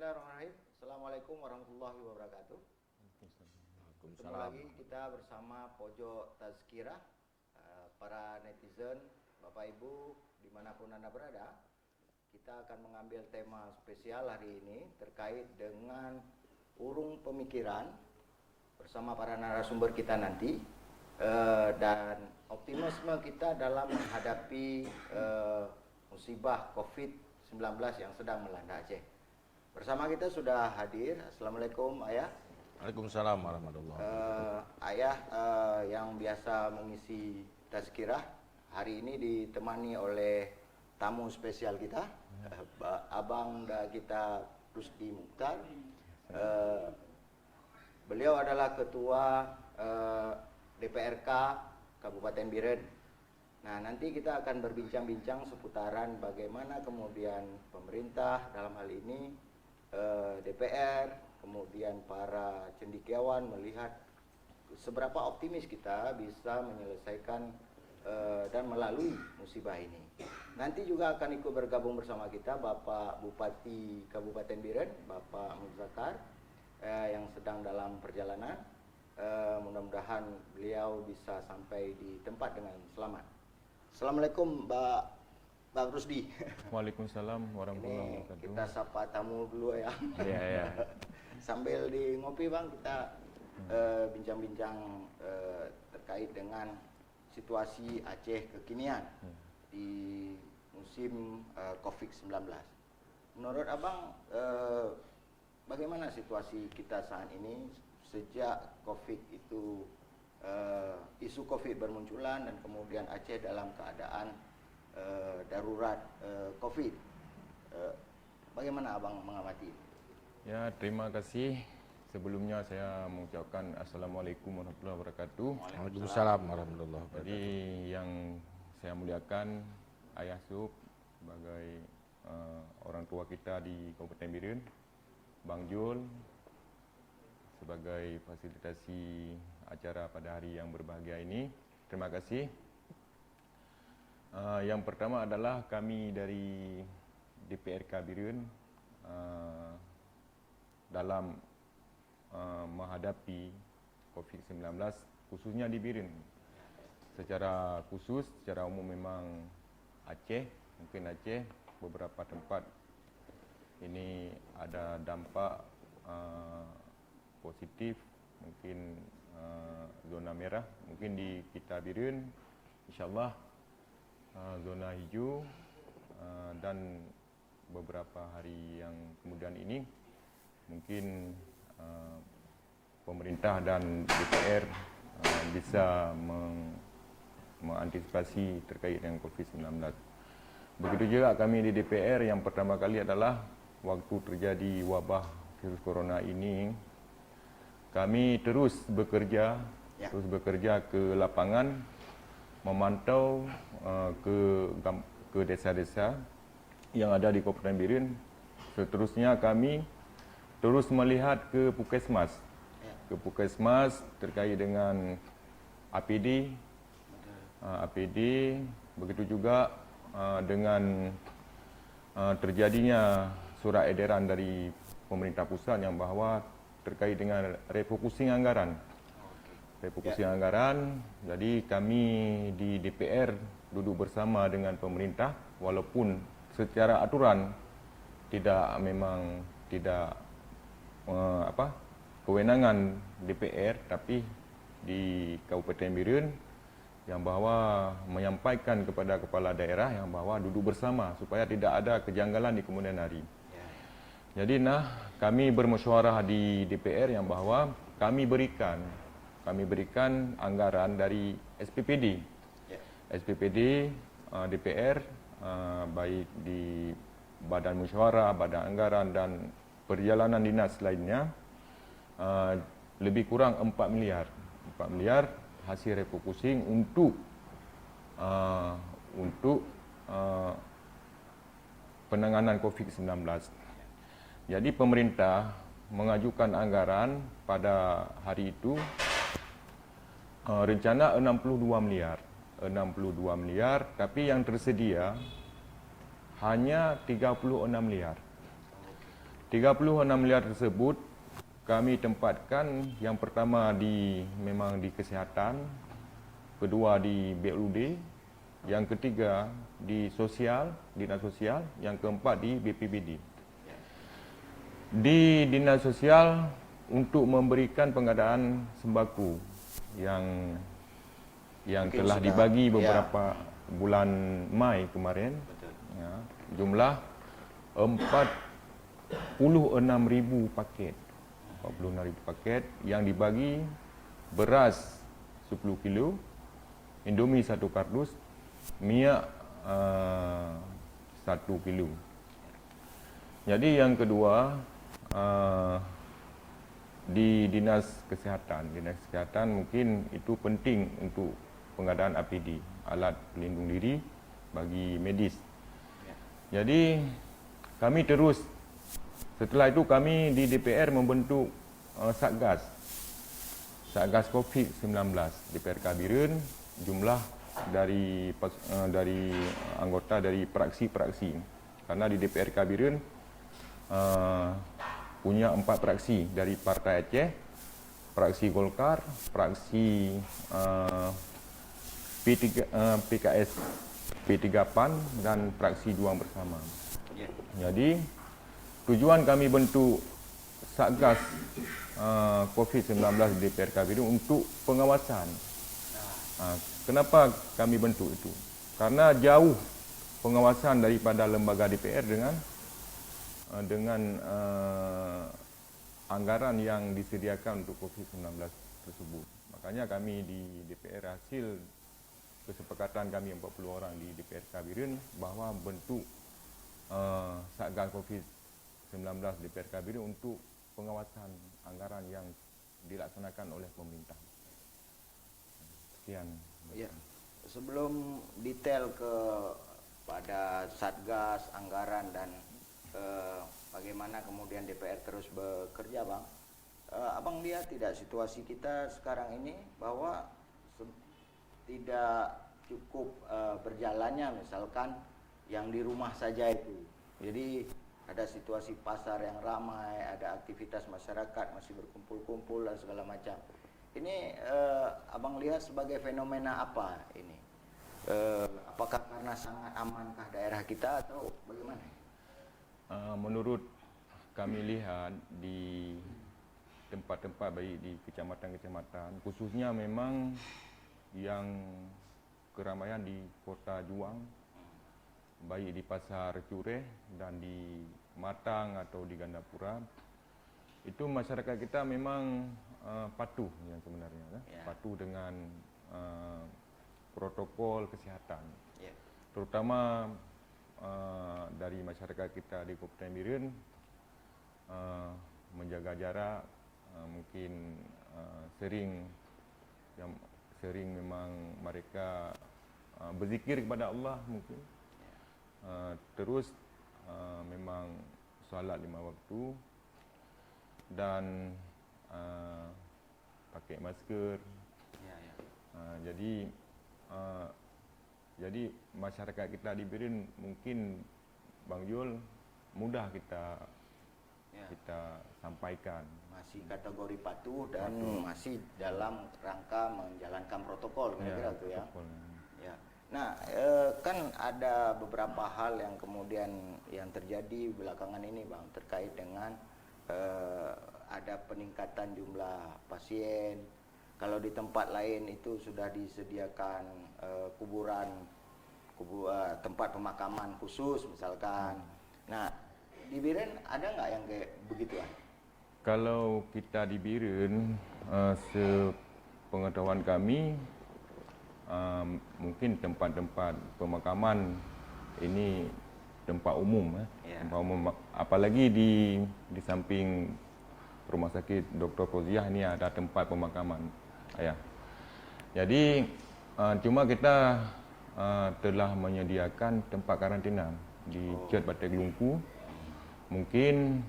Bismillahirrahmanirrahim. Assalamualaikum warahmatullahi wabarakatuh. Ketemu lagi kita bersama Pojok Tazkirah, para netizen, Bapak Ibu, dimanapun Anda berada. Kita akan mengambil tema spesial hari ini terkait dengan urung pemikiran bersama para narasumber kita nanti, dan optimisme kita dalam menghadapi musibah COVID-19 yang sedang melanda Aceh. Bersama kita sudah hadir. Assalamualaikum Ayah. Waalaikumsalam warahmatullahi wabarakatuh. Ayah yang biasa mengisi tazkirah hari ini ditemani oleh tamu spesial kita, Abang kita Rusdi Mukhtar. Beliau adalah ketua DPRK Kabupaten Biren. Nah, nanti kita akan berbincang-bincang seputaran bagaimana kemudian pemerintah dalam hal ini DPR, kemudian para cendekiawan melihat seberapa optimis kita bisa menyelesaikan dan melalui musibah ini. Nanti juga akan ikut bergabung bersama kita Bapak Bupati Kabupaten Biren, Bapak Muzakar, yang sedang dalam perjalanan. Mudah-mudahan beliau bisa sampai di tempat dengan selamat. Assalamualaikum Bang Rusdi. Waalaikumsalam warahmatullahi Ini wabarakatuh. kita sapa tamu dulu ya. Iya. Sambil di ngopi Bang, kita bincang-bincang terkait dengan situasi Aceh kekinian di musim COVID-19. Menurut Abang, bagaimana situasi kita saat ini sejak COVID itu, isu COVID bermunculan dan kemudian Aceh dalam keadaan darurat COVID. Bagaimana Abang mengamati? Ya, terima kasih. Sebelumnya saya mengucapkan Assalamualaikum warahmatullahi wabarakatuh. Waalaikumsalam warahmatullahi wabarakatuh. Jadi yang saya muliakan Ayah Sub sebagai orang tua kita di Kabupaten Biren, Bang Jul sebagai fasilitasi acara pada hari yang berbahagia ini. Terima kasih. Yang pertama adalah kami dari DPRK Biren dalam menghadapi COVID-19 khususnya di Biren. Secara khusus, secara umum memang Aceh, mungkin Aceh beberapa tempat ini ada dampak positif, mungkin zona merah, mungkin di kita Biren insyaallah zona hijau, dan beberapa hari yang kemudian ini mungkin pemerintah dan DPR bisa mengantisipasi terkait dengan COVID-19. Begitu juga kami di DPR, yang pertama kali adalah waktu terjadi wabah virus corona ini, kami terus bekerja ke lapangan, memantau ke desa-desa yang ada di Kabupaten Biren. Seterusnya kami terus melihat ke Puskesmas terkait dengan APD, begitu juga dengan terjadinya surat edaran dari pemerintah pusat yang bahwa terkait dengan refocusing anggaran. Jadi kami di DPR duduk bersama dengan pemerintah, walaupun secara aturan tidak kewenangan DPR, tapi di Kabupaten Biren yang bahwa menyampaikan kepada kepala daerah yang bahwa duduk bersama supaya tidak ada kejanggalan di kemudian hari. Jadi kami bermusyawarah di DPR yang bahwa kami berikan anggaran dari SPPD DPR, baik di Badan Musyawarah, Badan Anggaran dan perjalanan dinas lainnya, lebih kurang 4 miliar hasil refocusing untuk penanganan COVID-19. Jadi pemerintah mengajukan anggaran pada hari itu rencana 62 miliar, tapi yang tersedia hanya 36 miliar. 36 miliar tersebut kami tempatkan yang pertama memang di kesihatan, kedua di BLUD, yang ketiga di sosial, dinas sosial, yang keempat di BPBD. Di dinas sosial untuk memberikan pengadaan sembako yang telah dibagi beberapa bulan Mai kemarin. Ya, jumlah 46,000 paket. 46,000 paket yang dibagi beras 10 kilo, Indomie 1 kardus, minyak 1 kilo. Jadi yang kedua, di dinas kesihatan mungkin itu penting untuk pengadaan APD, alat pelindung diri bagi medis. Jadi kami terus, setelah itu kami di DPR membentuk Satgas COVID-19 DPR Kabiren, jumlah dari anggota dari praksi-praksi. Karena di DPR Kabiren punya 4 praksi dari Partai Aceh, praksi Golkar, praksi PKS, P3 PAN, dan praksi Juang Bersama. Jadi tujuan kami bentuk Satgas COVID-19 di DPR Kabiren untuk pengawasan. Kenapa kami bentuk itu? Karena jauh pengawasan daripada lembaga DPR dengan anggaran yang disediakan untuk COVID-19 tersebut. Makanya kami di DPR, hasil kesepakatan kami 40 orang di DPR Kabiren bahwa bentuk Satgas COVID-19 DPR Kabiren untuk pengawasan anggaran yang dilaksanakan oleh pemerintah. Sekian. Ya. Sebelum detail pada Satgas, anggaran, dan bagaimana kemudian DPR terus bekerja, Bang, Abang lihat tidak situasi kita sekarang ini bahwa tidak cukup berjalannya misalkan yang di rumah saja itu. Jadi ada situasi pasar yang ramai, ada aktivitas masyarakat masih berkumpul-kumpul dan segala macam. Ini Abang lihat sebagai fenomena apa ini? Apakah karena sangat amankah daerah kita atau bagaimana? Menurut kami lihat di tempat-tempat baik di kecamatan-kecamatan, khususnya memang yang keramaian di Kota Juang, baik di Pasar Cureh dan di Matang atau di Gandapura, itu masyarakat kita memang patuh yang sebenarnya, patuh dengan protokol kesehatan, terutama dari masyarakat kita di Kabupaten Biren, menjaga jarak, mungkin sering memang mereka berzikir kepada Allah mungkin. Terus memang solat 5 waktu dan pakai masker. Jadi masyarakat kita di Biren mungkin Bang Jul mudah kita sampaikan. Masih kategori patuh dan masih dalam rangka menjalankan protokol, kira-kira itu ya. Ya. Nah, kan ada beberapa hal yang kemudian yang terjadi belakangan ini, Bang, terkait dengan ada peningkatan jumlah pasien. Kalau di tempat lain itu sudah disediakan tempat pemakaman khusus misalkan. Nah, di Biren ada nggak yang kayak begituan? Kalau kita di Biren, sepengetahuan kami, mungkin tempat-tempat pemakaman ini tempat umum, tempat umum. Apalagi di samping Rumah Sakit Dr. Fauziah ini ada tempat pemakaman. Jadi cuma kita telah menyediakan tempat karantina di Chet Batai Gelungku. Mungkin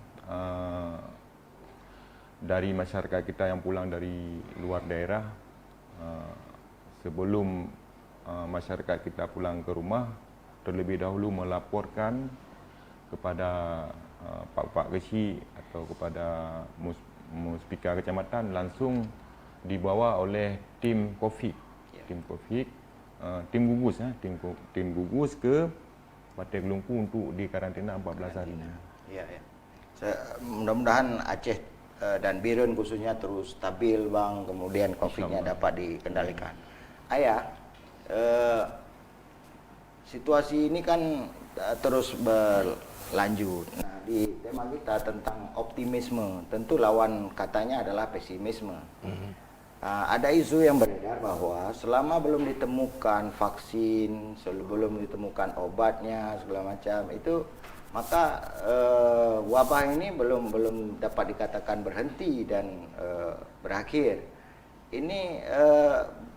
dari masyarakat kita yang pulang dari luar daerah, sebelum masyarakat kita pulang ke rumah, terlebih dahulu melaporkan kepada pak-pak kecil atau kepada muspika kecamatan langsung dibawa oleh tim COVID, tim gugus tim gugus ke Pantai Gelungku untuk dikarantina 14 hari. Ya. Mudah-mudahan Aceh dan Biren khususnya terus stabil bang, kemudian COVID-nya dapat dikendalikan. Ayah, situasi ini kan terus berlanjut. Nah, di tema kita tentang optimisme, tentu lawan katanya adalah pesimisme. Ada isu yang beredar bahwa selama belum ditemukan vaksin, belum ditemukan obatnya segala macam itu, maka wabah ini belum dapat dikatakan berhenti dan berakhir. Ini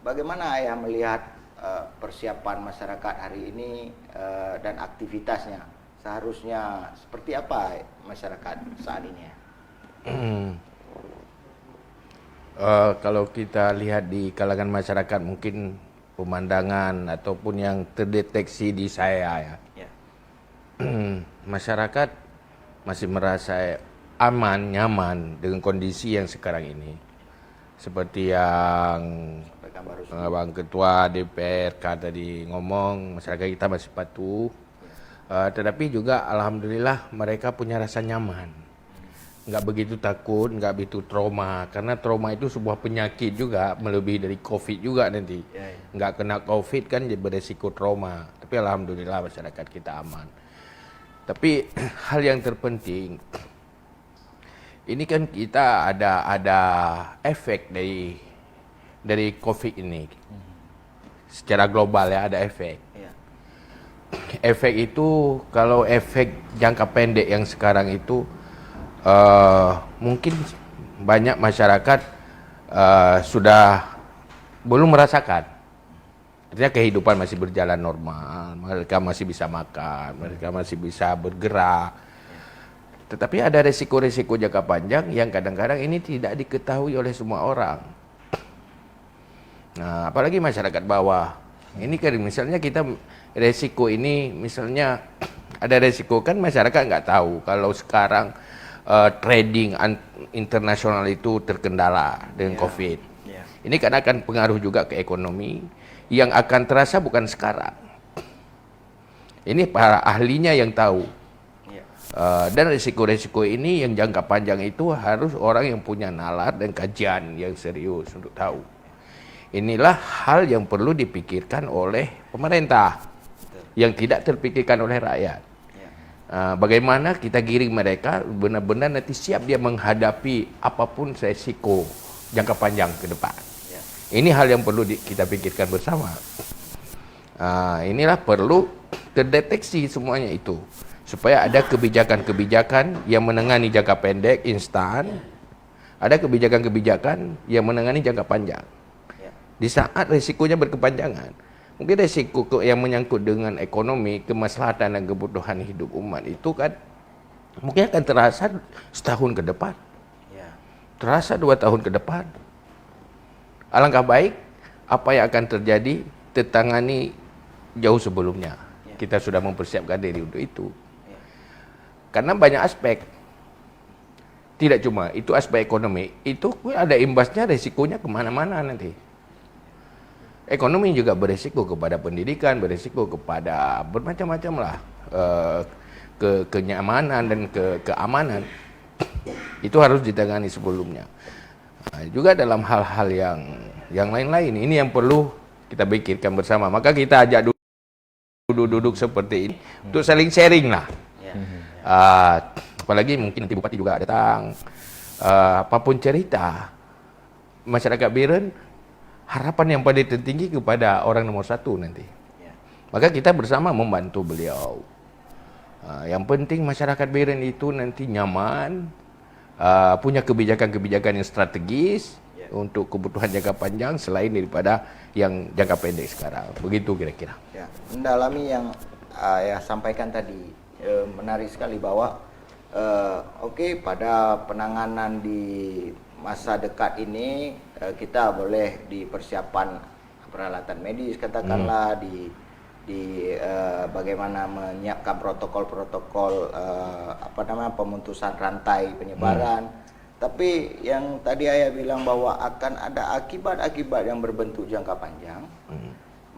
bagaimana Ayah melihat persiapan masyarakat hari ini dan aktivitasnya? Seharusnya seperti apa masyarakat saat ini? Kalau kita lihat di kalangan masyarakat, mungkin pemandangan ataupun yang terdeteksi di saya ya. Masyarakat masih merasa aman, nyaman dengan kondisi yang sekarang ini. Seperti yang Bang Ketua DPRK tadi ngomong, masyarakat kita masih patuh. Tetapi juga alhamdulillah mereka punya rasa nyaman. Nggak begitu takut, nggak begitu trauma. Karena trauma itu sebuah penyakit juga, melebihi dari COVID juga nanti. Nggak kena COVID kan beresiko trauma. Tapi alhamdulillah masyarakat kita aman. Tapi hal yang terpenting, ini kan kita ada efek dari COVID ini. Secara global ya ada efek. Efek itu kalau efek jangka pendek yang sekarang itu mungkin banyak masyarakat sudah belum merasakan. Artinya kehidupan masih berjalan normal, mereka masih bisa makan, mereka masih bisa bergerak. Tetapi ada resiko-resiko jangka panjang yang kadang-kadang ini tidak diketahui oleh semua orang. Nah, apalagi masyarakat bawah. Ini kan misalnya kita resiko ini, misalnya ada resiko kan masyarakat nggak tahu kalau sekarang trading internasional itu terkendala dengan COVID. Ini kan akan pengaruh juga ke ekonomi yang akan terasa bukan sekarang. Ini para ahlinya yang tahu. Dan risiko-risiko ini yang jangka panjang itu harus orang yang punya nalar dan kajian yang serius untuk tahu. Inilah hal yang perlu dipikirkan oleh pemerintah yang tidak terpikirkan oleh rakyat. Bagaimana kita giring mereka benar-benar nanti siap dia menghadapi apapun resiko jangka panjang ke depan. Ini hal yang perlu kita pikirkan bersama. Inilah perlu terdeteksi semuanya itu, supaya ada kebijakan-kebijakan yang menangani jangka pendek instan, ada kebijakan-kebijakan yang menangani jangka panjang. Di saat risikonya berkepanjangan, mungkin risiko yang menyangkut dengan ekonomi, kemaslahatan dan kebutuhan hidup umat itu kan mungkin akan terasa setahun ke depan, terasa 2 tahun ke depan. Alangkah baik apa yang akan terjadi tertangani jauh sebelumnya. Kita sudah mempersiapkan diri untuk itu. Karena banyak aspek. Tidak cuma itu aspek ekonomi, itu ada imbasnya, resikonya kemana-mana nanti. Ekonomi juga beresiko kepada pendidikan, beresiko kepada bermacam-macam lah, kenyamanan dan keamanan. Itu harus ditangani sebelumnya. Juga dalam hal-hal yang lain-lain, ini yang perlu kita pikirkan bersama. Maka kita ajak duduk seperti ini untuk saling sharing lah. Apalagi mungkin nanti Bupati juga datang. Apapun cerita masyarakat Biren, harapan yang paling tertinggi kepada orang nomor 1 nanti. Maka kita bersama membantu beliau. Yang penting masyarakat Biren itu nanti nyaman, punya kebijakan-kebijakan yang strategis untuk kebutuhan jangka panjang selain daripada yang jangka pendek sekarang. Begitu kira-kira. Mendalami yang ya sampaikan tadi, menarik sekali bahwa pada penanganan di masa dekat ini kita boleh di persiapan peralatan medis katakanlah bagaimana menyiapkan protokol-protokol pemutusan rantai penyebaran. Tapi yang tadi Ayah bilang bahwa akan ada akibat-akibat yang berbentuk jangka panjang,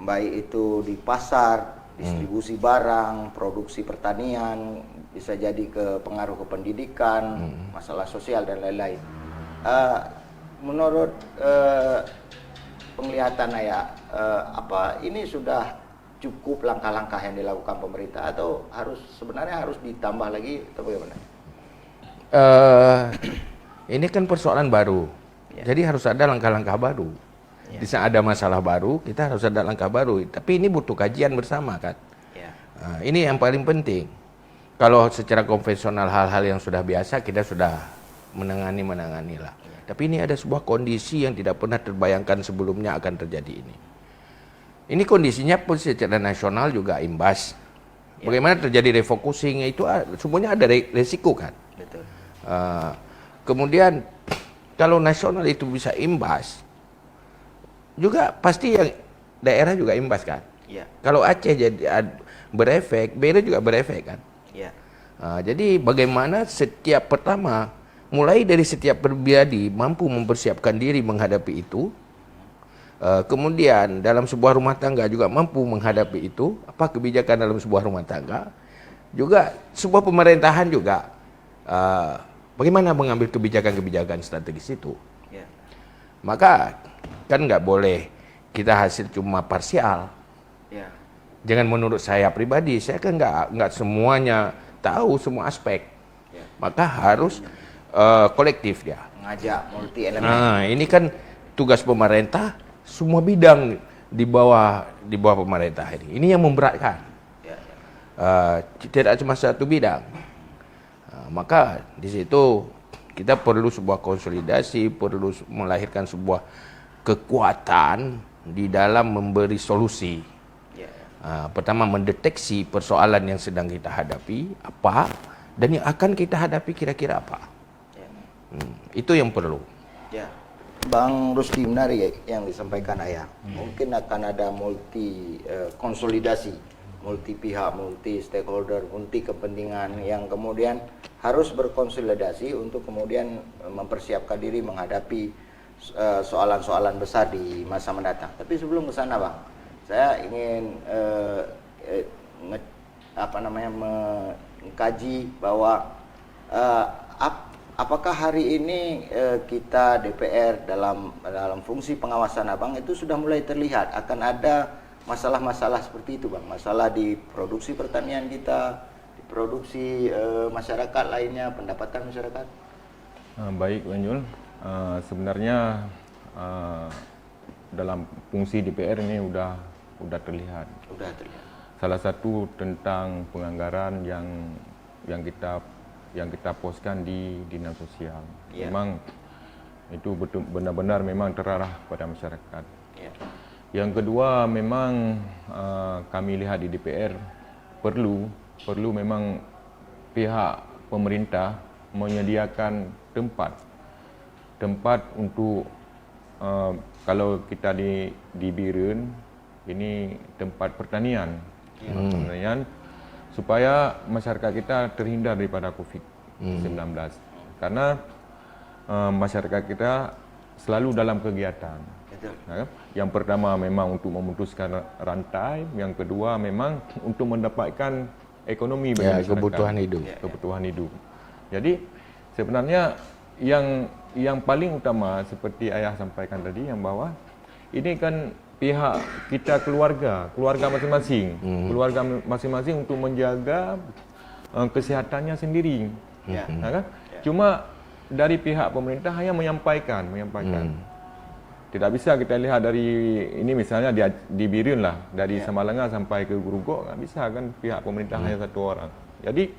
baik itu di pasar, distribusi barang, produksi pertanian, bisa jadi pengaruh ke pendidikan, masalah sosial dan lain-lain. Menurut penglihatan Ayah, apa ini sudah cukup langkah-langkah yang dilakukan pemerintah atau sebenarnya harus ditambah lagi atau bagaimana? Ini kan persoalan baru, jadi harus ada langkah-langkah baru. Di saat ada masalah baru, kita harus ada langkah baru. Tapi ini butuh kajian bersama kan. Ini yang paling penting. Kalau secara konvensional hal-hal yang sudah biasa kita sudah menangani lah. Tapi ini ada sebuah kondisi yang tidak pernah terbayangkan sebelumnya akan terjadi ini. Ini kondisinya pun secara nasional juga imbas. Bagaimana terjadi refocusing itu semuanya ada resiko kan. Betul. Kemudian kalau nasional itu bisa imbas, juga pasti yang daerah juga imbas kan. Kalau Aceh jadi berefek, Bere juga berefek kan. Jadi bagaimana mulai dari setiap pribadi mampu mempersiapkan diri menghadapi itu. Kemudian dalam sebuah rumah tangga juga mampu menghadapi itu, apa kebijakan dalam sebuah rumah tangga, juga sebuah pemerintahan juga bagaimana mengambil kebijakan-kebijakan strategis itu. Maka kan nggak boleh kita hasil cuma parsial. Jangan menurut saya pribadi, saya kan nggak semuanya tahu semua aspek. Maka harus kolektif ya. Ngajak multi elemen. Ini kan tugas pemerintah. Semua bidang di bawah pemerintah ini. Ini yang memberatkan. Tidak cuma satu bidang. Maka di situ kita perlu sebuah konsolidasi, perlu melahirkan sebuah kekuatan di dalam memberi solusi. Pertama mendeteksi persoalan yang sedang kita hadapi apa dan yang akan kita hadapi kira-kira apa. Itu yang perlu. Bang Rusdi, menarik yang disampaikan Ayah. Mungkin akan ada konsolidasi, multi pihak, multi stakeholder, multi kepentingan yang kemudian harus berkonsolidasi untuk kemudian mempersiapkan diri menghadapi soalan-soalan besar di masa mendatang. Tapi sebelum ke sana, Bang, saya ingin mengkaji bahwa apakah hari ini kita DPR dalam fungsi pengawasan Abang itu sudah mulai terlihat akan ada masalah-masalah seperti itu, Bang? Masalah di produksi pertanian kita, di produksi masyarakat lainnya, pendapatan masyarakat? Baik, Bang Yul. Sebenarnya dalam fungsi DPR ini udah terlihat. Salah satu tentang penganggaran yang kita poskan di dinas sosial. Memang itu benar-benar memang terarah pada masyarakat. Yang kedua, memang kami lihat di DPR perlu memang pihak pemerintah menyediakan tempat untuk kalau kita di Biren ini tempat pertanian. Supaya masyarakat kita terhindar daripada COVID-19. Karena masyarakat kita selalu dalam kegiatan. Yang pertama memang untuk memutuskan rantai, yang kedua memang untuk mendapatkan ekonomi bagi masyarakat, kebutuhan hidup. Jadi sebenarnya yang paling utama seperti Ayah sampaikan tadi, yang bahwa ini kan pihak kita keluarga masing-masing untuk menjaga kesehatannya sendiri. Kan? Cuma dari pihak pemerintah hanya menyampaikan. Tidak bisa kita lihat dari ini misalnya di Biren lah, dari Samalanga sampai ke Grogol, nggak bisa kan pihak pemerintah hanya satu orang. Jadi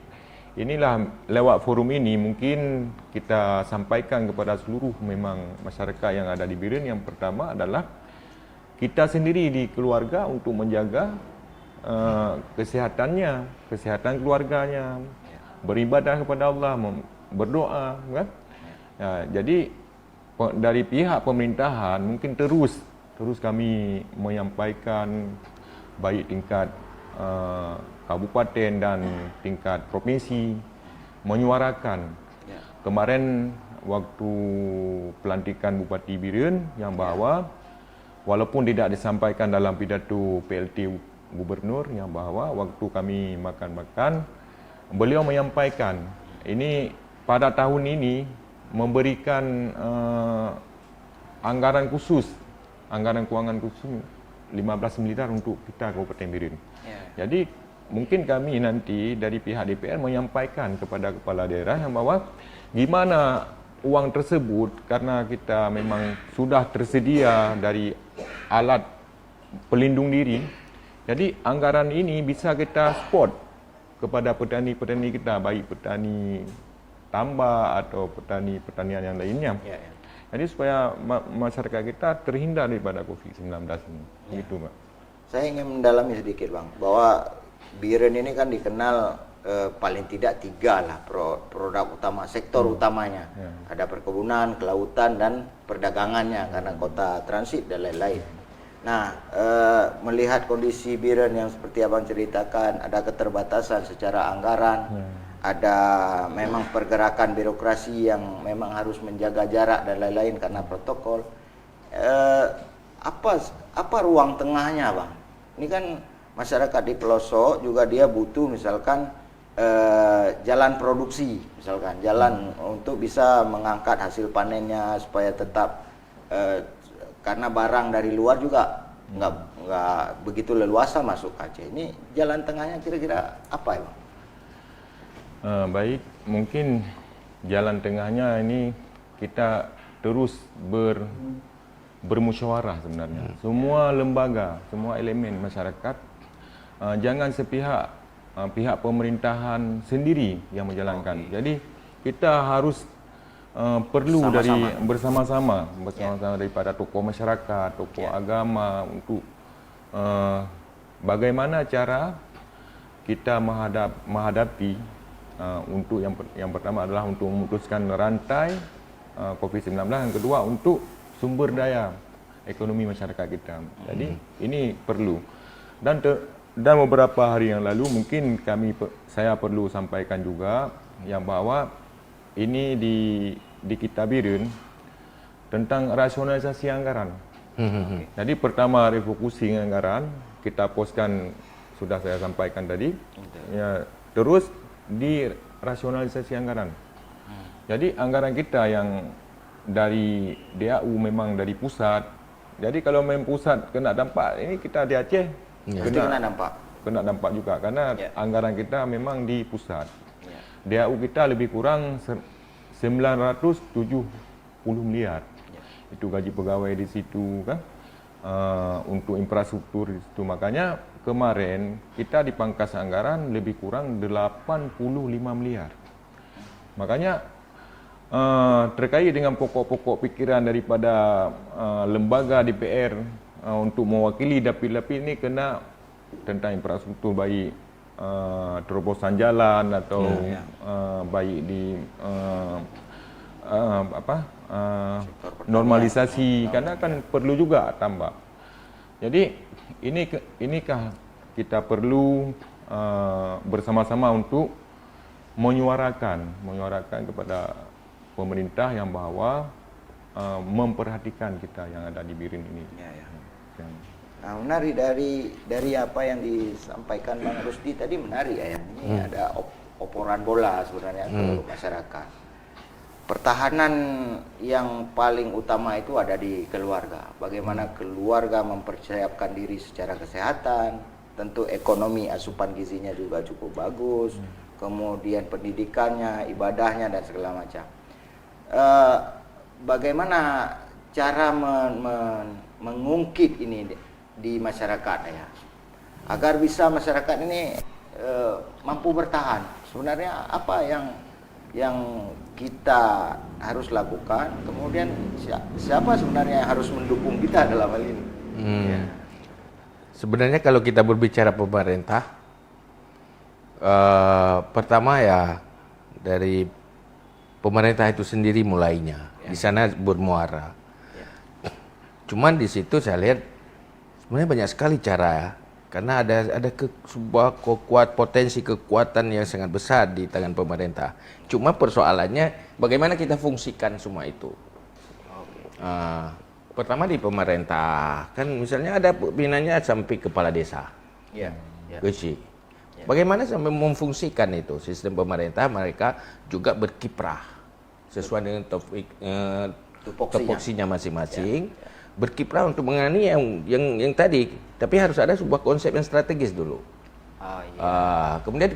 inilah lewat forum ini mungkin kita sampaikan kepada seluruh memang masyarakat yang ada di Biren. Yang pertama adalah kita sendiri di keluarga untuk menjaga kesehatan keluarganya, beribadah kepada Allah, berdoa, kan? Jadi dari pihak pemerintahan mungkin terus kami menyampaikan baik tingkat kabupaten dan tingkat provinsi menyuarakan. Ya. Kemarin waktu pelantikan Bupati Biren yang bahwa walaupun tidak disampaikan dalam pidato PLT Gubernur yang bahwa waktu kami makan-makan, beliau menyampaikan ini pada tahun ini memberikan anggaran keuangan khusus 15 miliar untuk kita Kabupaten Biren. Ya. Jadi mungkin kami nanti dari pihak DPR menyampaikan kepada kepala daerah yang bahwa gimana uang tersebut, karena kita memang sudah tersedia dari alat pelindung diri. Jadi anggaran ini bisa kita support kepada petani-petani kita, baik petani tambak atau petani pertanian yang lainnya. Ya, ya. Jadi supaya masyarakat kita terhindar daripada COVID-19 ini. Begitu, Pak. Saya ingin mendalami sedikit, Bang, bahwa Biren ini kan dikenal paling tidak 3 lah produk utama, sektor utamanya. Ada perkebunan, kelautan, dan perdagangannya karena kota transit dan lain-lain. Nah, melihat kondisi Biren yang seperti Abang ceritakan, ada keterbatasan secara anggaran, ada memang pergerakan birokrasi yang memang harus menjaga jarak dan lain-lain karena protokol. Apa ruang tengahnya, Bang? Ini kan masyarakat di pelosok juga dia butuh misalkan jalan produksi, misalkan jalan untuk bisa mengangkat hasil panennya supaya tetap karena barang dari luar juga nggak begitu leluasa masuk Aceh. Ini jalan tengahnya kira-kira apa ya, Bang? Baik, mungkin jalan tengahnya ini kita terus bermusyawarah sebenarnya. Semua lembaga, semua elemen masyarakat, jangan sepihak pihak pemerintahan sendiri yang menjalankan. Jadi kita harus perlu dari bersama-sama daripada tokoh masyarakat, tokoh agama untuk bagaimana cara kita menghadapi untuk yang pertama adalah untuk memutuskan rantai COVID-19, yang kedua untuk sumber daya ekonomi masyarakat kita. Jadi ini perlu. Dan beberapa hari yang lalu mungkin saya perlu sampaikan juga yang bahwa ini di kita Biren tentang rasionalisasi anggaran. Jadi pertama refocusing anggaran kita poskan, sudah saya sampaikan tadi. Ya, terus di rasionalisasi anggaran. Jadi anggaran kita yang dari DAU memang dari pusat. Jadi kalau main pusat kena dampak, ini kita di Aceh kena dampak juga karena anggaran kita memang di pusat. DAU kita lebih kurang 970 miliar. Itu gaji pegawai di situ kan. Untuk infrastruktur di situ. Makanya kemarin kita dipangkas anggaran lebih kurang 85 miliar. Makanya terkait dengan pokok-pokok pikiran daripada lembaga DPR untuk mewakili dapil-dapil ini kena tentang infrastruktur, baik terobosan jalan atau baik di normalisasi, karena kan perlu juga tambah. Jadi inikah kita perlu bersama-sama untuk menyuarakan kepada pemerintah yang bahwa memperhatikan kita yang ada di Biren ini. Nah, menarik dari apa yang disampaikan Bang Rusdi tadi, menarik ya. Ini ada oporan bola sebenarnya ke masyarakat. Pertahanan yang paling utama itu ada di keluarga. Bagaimana keluarga mempersiapkan diri secara kesehatan, tentu ekonomi asupan gizinya juga cukup bagus, kemudian pendidikannya, ibadahnya dan segala macam. Bagaimana cara mengungkit ini di masyarakat ya, agar bisa masyarakat ini mampu bertahan? Sebenarnya apa yang kita harus lakukan, kemudian siapa sebenarnya yang harus mendukung kita dalam hal ini? Sebenarnya kalau kita berbicara pemerintah, pertama ya dari pemerintah itu sendiri mulainya, di sana bermuara. Cuman di situ saya lihat sebenarnya banyak sekali cara Karena ada sebuah potensi kekuatan yang sangat besar di tangan pemerintah. Cuma persoalannya bagaimana kita fungsikan semua itu. Pertama di pemerintah, kan misalnya ada pimpinannya sampai kepala desa. Ya, ya. Kecil. Bagaimana sampai memfungsikan itu sistem pemerintah, mereka juga berkiprah sesuai dengan topoksinya masing-masing. Berkiprah untuk menangani yang tadi, tapi harus ada sebuah konsep yang strategis dulu. Kemudian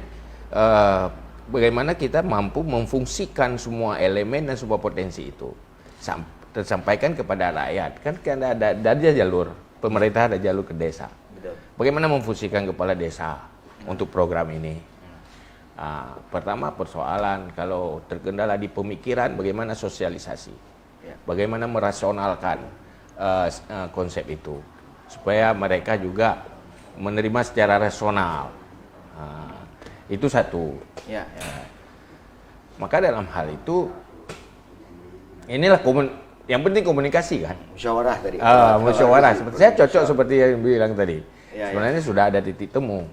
bagaimana kita mampu memfungsikan semua elemen dan semua potensi itu tersampaikan kepada rakyat. Kan ada jalur pemerintah, ada jalur ke desa. Betul. Bagaimana memfungsikan kepala desa untuk program ini? Pertama persoalan kalau terkendala di pemikiran, bagaimana sosialisasi, bagaimana merasionalkan konsep itu supaya mereka juga menerima secara rasional. Itu satu. Maka dalam hal itu inilah yang penting komunikasi kan. Musyawarah tadi. Musyawarah. Saya cocok seperti yang bilang tadi. Sebenarnya sudah ada titik temu.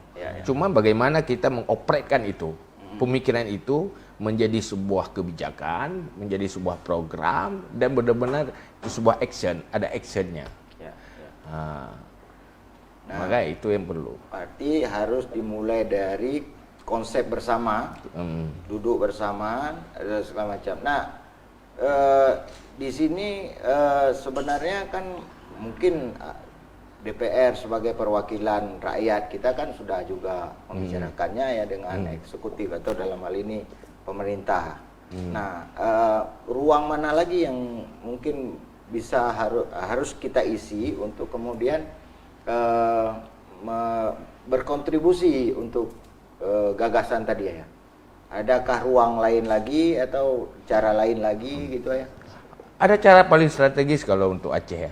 Cuma bagaimana kita mengoprekkan itu, pemikiran itu menjadi sebuah kebijakan, menjadi sebuah program, dan benar-benar sebuah action, ada actionnya. Maka itu yang perlu. Berarti harus dimulai dari konsep bersama, duduk bersama, segala macam. Nah, di sini sebenarnya kan mungkin DPR sebagai perwakilan rakyat kita kan sudah juga membicarakannya ya dengan eksekutif atau dalam hal ini pemerintah. Nah, ruang mana lagi yang mungkin bisa harus kita isi untuk kemudian berkontribusi untuk gagasan tadi ya? Adakah ruang lain lagi atau cara lain lagi gitu ya? Ada cara paling strategis kalau untuk Aceh ya.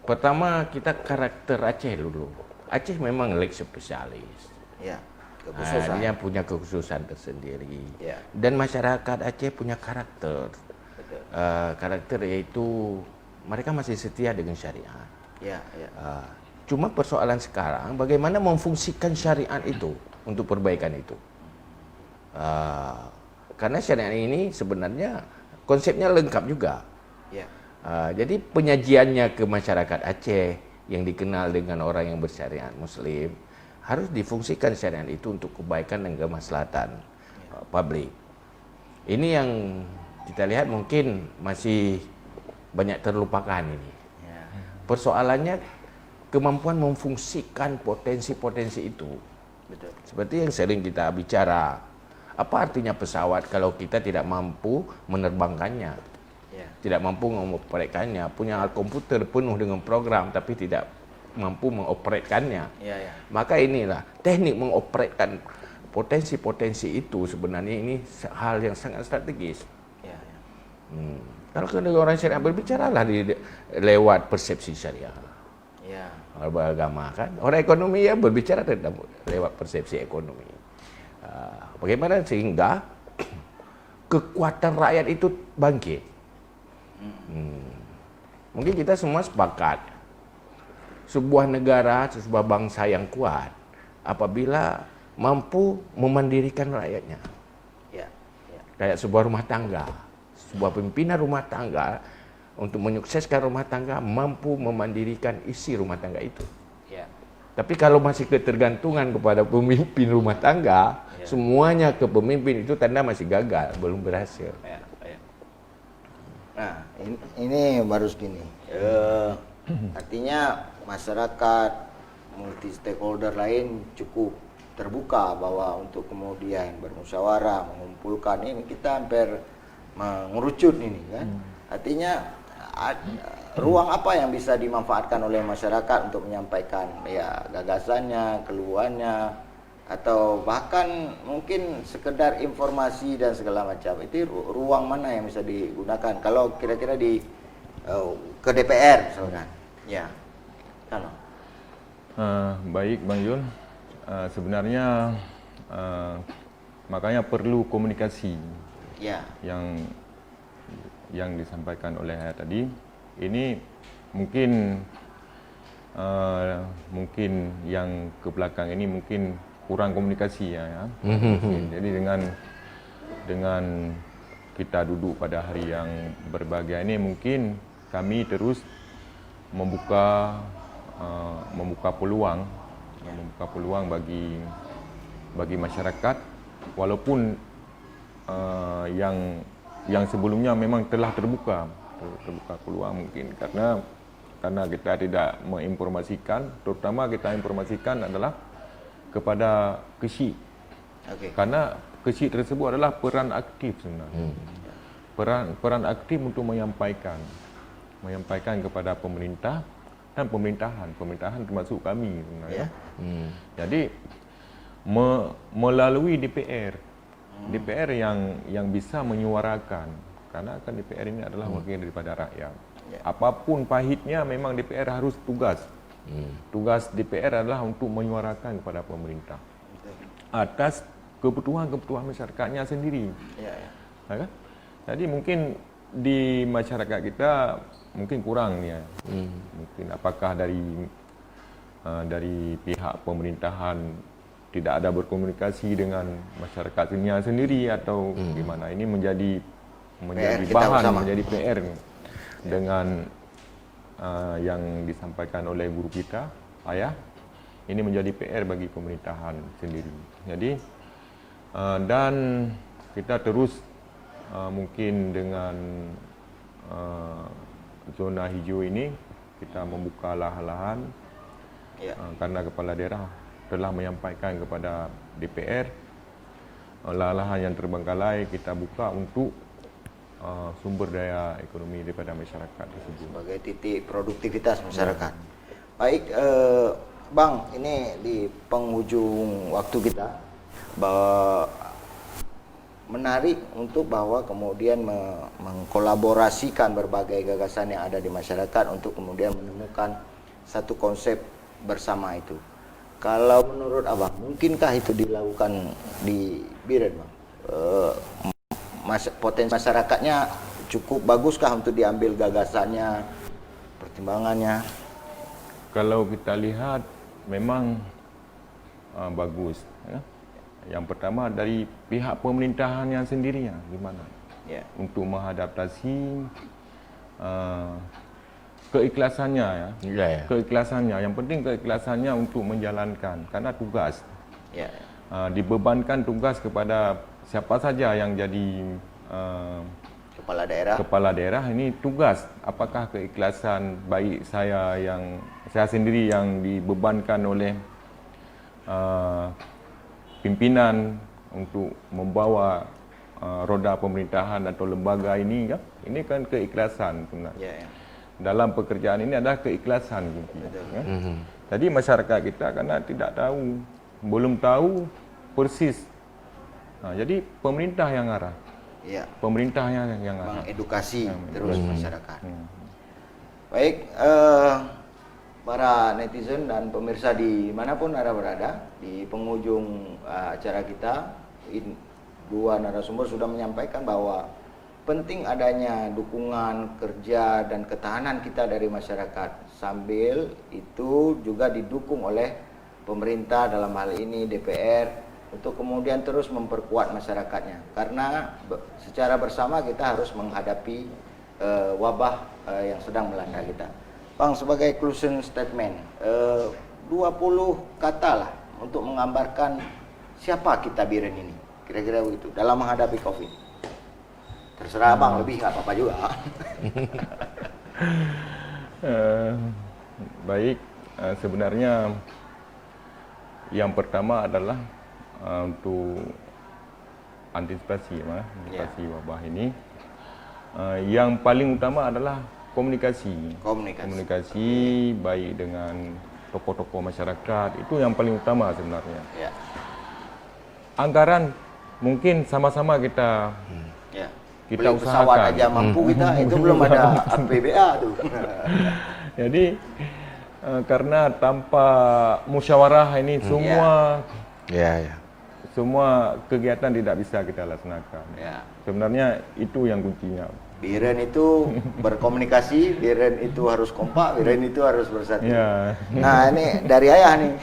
Pertama kita karakter Aceh dulu. Aceh memang leg spesialis. Dia punya kekhususan tersendiri. Dan masyarakat Aceh punya karakter. Karakter yaitu mereka masih setia dengan syariat. Cuma persoalan sekarang bagaimana memfungsikan syariat itu untuk perbaikan itu. Karena syariat ini sebenarnya konsepnya lengkap juga. Jadi penyajiannya ke masyarakat Aceh yang dikenal dengan orang yang bersyariat Muslim harus difungsikan syariat itu untuk kebaikan dan kemaslahatan publik. Ini yang kita lihat mungkin masih banyak terlupakan ini. Persoalannya kemampuan memfungsikan potensi-potensi itu. Betul. Seperti yang sering kita bicara, apa artinya pesawat kalau kita tidak mampu menerbangkannya? Tidak mampu mengoperatkannya, punya komputer penuh dengan program tapi tidak mampu mengoperatkannya. Maka inilah teknik mengoperatkan potensi-potensi itu sebenarnya ini hal yang sangat strategis. Kalau orang syariah berbicaralah lewat persepsi syariah. Orang beragama kan, orang ekonomi ya berbicara lewat persepsi ekonomi. Bagaimana sehingga kekuatan rakyat itu bangkit? Mungkin kita semua sepakat sebuah negara, sebuah bangsa yang kuat apabila mampu memandirikan rakyatnya. Kayak sebuah rumah tangga, sebuah pimpinan rumah tangga untuk menyukseskan rumah tangga mampu memandirikan isi rumah tangga itu. Tapi kalau masih ketergantungan kepada pemimpin rumah tangga, semuanya ke pemimpin itu tanda masih gagal, belum berhasil. Nah, ini baru segini. Artinya masyarakat, multi stakeholder lain cukup terbuka bahwa untuk kemudian bermusyawarah, mengumpulkan ini kita hampir mengerucut ini kan. Artinya ruang apa yang bisa dimanfaatkan oleh masyarakat untuk menyampaikan ya gagasannya, keluhannya, atau bahkan mungkin sekedar informasi dan segala macam. Itu ruang mana yang bisa digunakan kalau kira-kira ke DPR misalkan. Kalau baik Bang Yun, sebenarnya makanya perlu komunikasi yang disampaikan oleh tadi. Ini mungkin mungkin yang ke belakang ini mungkin kurang komunikasi ya. Mungkin. Jadi dengan kita duduk pada hari yang berbahagia ini, mungkin kami terus membuka peluang bagi masyarakat, walaupun yang sebelumnya memang telah terbuka peluang, mungkin karena kita tidak menginformasikan, terutama kita informasikan adalah kepada KESYI. Karena KESYI tersebut adalah peran aktif sebenarnya. Peran aktif untuk menyampaikan kepada pemerintah dan pemerintahan termasuk kami sebenarnya. Jadi melalui DPR yang bisa menyuarakan, karena kan DPR ini adalah wakil daripada rakyat. Apapun pahitnya, memang DPR harus tugas DPR adalah untuk menyuarakan kepada pemerintah atas kebutuhan masyarakatnya sendiri. Kan? Jadi mungkin di masyarakat kita mungkin kurang ya. Mungkin apakah dari pihak pemerintahan tidak ada berkomunikasi dengan masyarakatnya sendiri atau gimana? Ini menjadi bahan, menjadi PR dengan yang disampaikan oleh guru kita, Ayah. Ini menjadi PR bagi pemerintahan sendiri. Jadi dan kita terus mungkin dengan zona hijau ini kita membuka lahan-lahan karena kepala daerah telah menyampaikan kepada DPR lahan-lahan yang terbengkalai kita buka untuk sumber daya ekonomi daripada masyarakat tersebut. Sebagai titik produktivitas masyarakat. Baik, Bang, ini di penghujung waktu kita, bahwa menarik untuk bahwa kemudian mengkolaborasikan berbagai gagasan yang ada di masyarakat untuk kemudian menemukan satu konsep bersama itu. Kalau menurut Abang, mungkinkah itu dilakukan di Biren, Bang? Potensi masyarakatnya cukup baguskah untuk diambil gagasannya, pertimbangannya? Kalau kita lihat memang bagus. Ya. Yang pertama dari pihak pemerintahannya sendirinya gimana untuk mengadaptasi keikhlasannya keikhlasannya. Yang penting keikhlasannya untuk menjalankan karena tugas. Dibebankan tugas kepada siapa saja yang jadi kepala daerah ini tugas. Apakah keikhlasan baik saya sendiri yang dibebankan oleh pimpinan untuk membawa roda pemerintahan atau lembaga ini kan? Ini kan keikhlasan sebenarnya. Dalam pekerjaan ini adalah keikhlasan. Jadi masyarakat kita karena tidak tahu, belum tahu persis. Jadi pemerintah yang arah. Pemerintah yang arah. Edukasi terus masyarakat. Baik, para netizen dan pemirsa dimanapun Anda berada, di penghujung acara kita, dua narasumber sudah menyampaikan bahwa penting adanya dukungan kerja dan ketahanan kita dari masyarakat, sambil itu juga didukung oleh pemerintah dalam hal ini DPR untuk kemudian terus memperkuat masyarakatnya, karena secara bersama kita harus menghadapi wabah yang sedang melanda kita. Bang, sebagai closing statement, 20 kata lah untuk menggambarkan siapa kita Biren ini, kira-kira begitu, dalam menghadapi COVID. Terserah Bang, lebih nggak apa-apa juga. Baik, sebenarnya yang pertama adalah untuk antisipasi wabah ini. Yang paling utama adalah komunikasi baik dengan tokoh-tokoh masyarakat, itu yang paling utama sebenarnya. Anggaran mungkin sama-sama kita beli usahakan. Pesawat aja mampu kita, itu belum ada APBA tuh. Jadi karena tanpa musyawarah ini semua kegiatan tidak bisa kita laksanakan. Ya. Sebenarnya itu yang kuncinya. Biren itu berkomunikasi, Biren itu harus kompak, Biren itu harus bersatu. Ya. Nah ini dari ayah nih.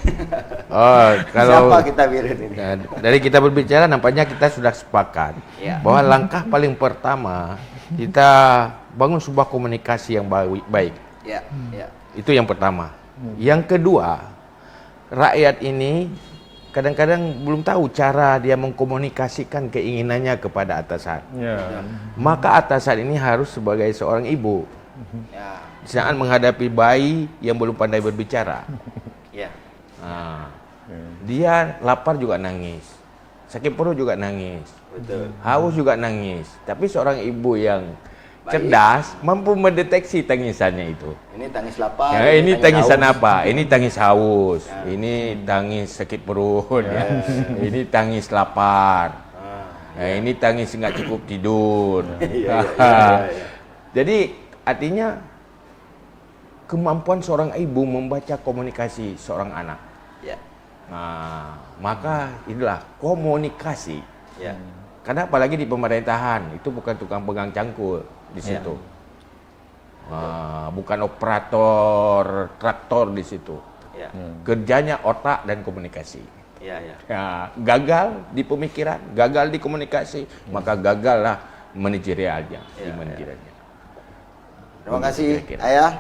Oh, kalau Siapa kita Biren ini? Nah, dari kita berbicara nampaknya kita sudah sepakat Ya. bahwa langkah paling pertama kita bangun sebuah komunikasi yang baik. Ya, ya. Itu yang pertama. Yang kedua, rakyat ini kadang-kadang belum tahu cara dia mengkomunikasikan keinginannya kepada atasan. Ya. Maka atasan ini harus sebagai seorang ibu. Ya, Di saat menghadapi bayi yang belum pandai berbicara. ya. Nah, dia lapar juga nangis. Sakit perut juga nangis. Betul. Haus juga nangis. Tapi seorang ibu yang Baik. cerdas mampu mendeteksi tangisannya itu. Ini tangis lapar. Ya, ini tangisan haus. apa? Ini tangis haus. Ya. Ini tangis sakit perut. Ya. Ini tangis lapar. Ah, Ya, ini tangis nggak cukup tidur. Iya, iya, iya, iya. Jadi artinya kemampuan seorang ibu membaca komunikasi seorang anak. Ya, Nah, maka inilah komunikasi. ya. Karena apalagi di pemerintahan itu bukan tukang pegang cangkul di situ. Bukan operator traktor di situ. Ya, Kerjanya otak dan komunikasi. ya, ya. Ya, gagal di pemikiran, gagal di komunikasi, maka gagallah manajerialnya, di Ya, manajerialnya. Terima kasih Kira-kira. Ayah,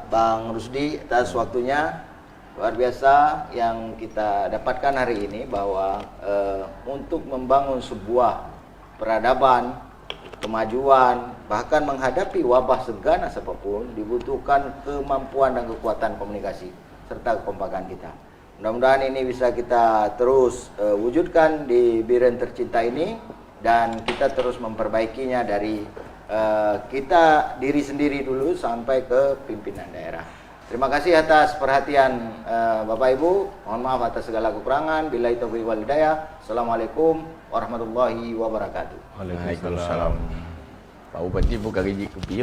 Bang Rusdi atas waktunya. Luar biasa yang kita dapatkan hari ini bahwa untuk membangun sebuah peradaban, kemajuan, bahkan menghadapi wabah seganas apapun dibutuhkan kemampuan dan kekuatan komunikasi serta kekompakan kita. Mudah-mudahan ini bisa kita terus wujudkan di Biren tercinta ini dan kita terus memperbaikinya dari kita diri sendiri dulu sampai ke pimpinan daerah. Terima kasih atas perhatian Bapak Ibu. Mohon maaf atas segala kekurangan. Billahi taufiq wal hidayah. Assalamualaikum warahmatullahi wabarakatuh. Waalaikumsalam. Pak Bupati buka gaji kopi.